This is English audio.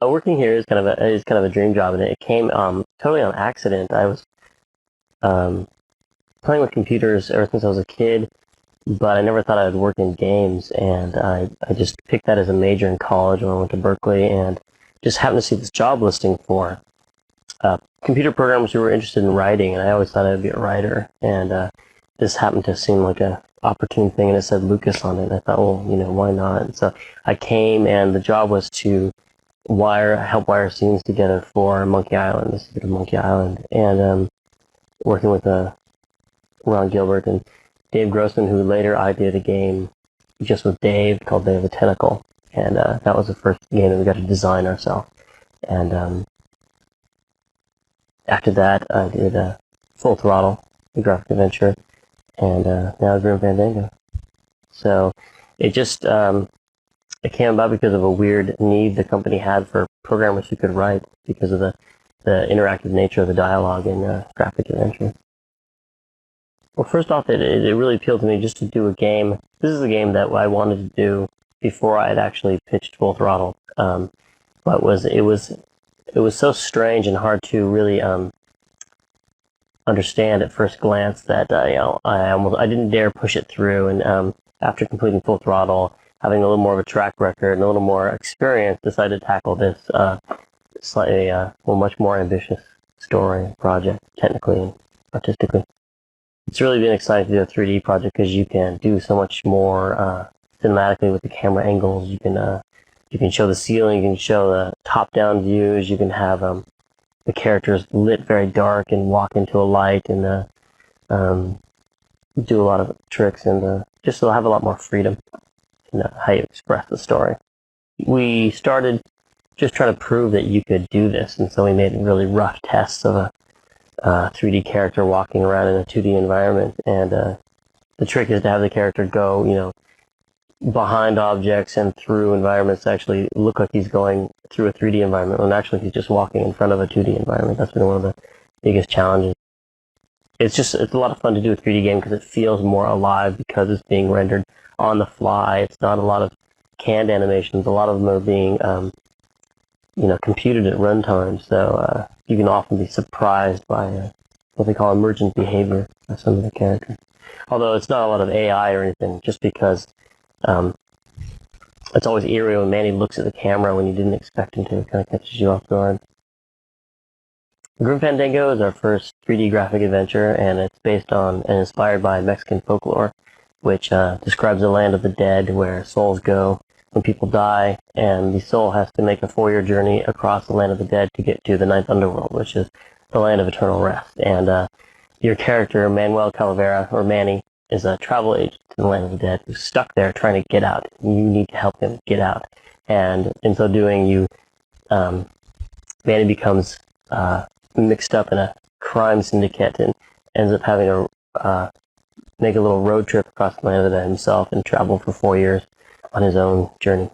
Working here is kind of a dream job, and it came totally on accident. I was playing with computers ever since I was a kid, but I never thought I would work in games, and I just picked that as a major in college when I went to Berkeley, and just happened to see this job listing for computer programmers who were interested in writing, and I always thought I'd be a writer, and this happened to seem like a opportune thing, and it said Lucas on it, and I thought, well, why not? And so I came, and the job was to help wire scenes together for Monkey Island, the secret of Monkey Island, and working with Ron Gilbert and Dave Grossman, who later ideated a game just with Dave called Day of the Tentacle, and that was the first game that we got to design ourselves. And after that, I did Full Throttle, the graphic adventure, and now Grim Fandango. So it just it came about because of a weird need the company had for programmers who could write because of the interactive nature of the dialogue in graphic adventure. Well, first off, it really appealed to me just to do a game. This is a game that I wanted to do before I had actually pitched Full Throttle. But it was so strange and hard to really understand at first glance that I didn't dare push it through. And after completing Full Throttle, having a little more of a track record and a little more experience, decided to tackle this slightly much more ambitious story project, technically and artistically. It's really been exciting to do a 3D project because you can do so much more cinematically with the camera angles. You can show the ceiling, you can show the top-down views, you can have the characters lit very dark and walk into a light, and do a lot of tricks, and just to have a lot more freedom in how you express the story. We started just trying to prove that you could do this, and so we made really rough tests of a 3D character walking around in a 2D environment, and the trick is to have the character go, behind objects and through environments to actually look like he's going through a 3D environment, when actually he's just walking in front of a 2D environment. That's been one of the biggest challenges. It's a lot of fun to do a 3D game because it feels more alive because it's being rendered on the fly. It's not a lot of canned animations. A lot of them are being computed at runtime, so you can often be surprised by what they call emergent behavior of some of the characters. Although it's not a lot of AI or anything, just because it's always eerie when Manny looks at the camera when you didn't expect him to. It kind of catches you off guard. Grim Fandango is our first 3D graphic adventure, and it's based on and inspired by Mexican folklore, which describes the land of the dead, where souls go when people die, and the soul has to make a 4-year journey across the land of the dead to get to the ninth underworld, which is the land of eternal rest. And your character, Manuel Calavera, or Manny, is a travel agent to the land of the dead who's stuck there trying to get out. You need to help him get out. And in so doing, Manny becomes mixed up in a crime syndicate and ends up having to make a little road trip across the land of the dead himself and travel for 4 years on his own journey.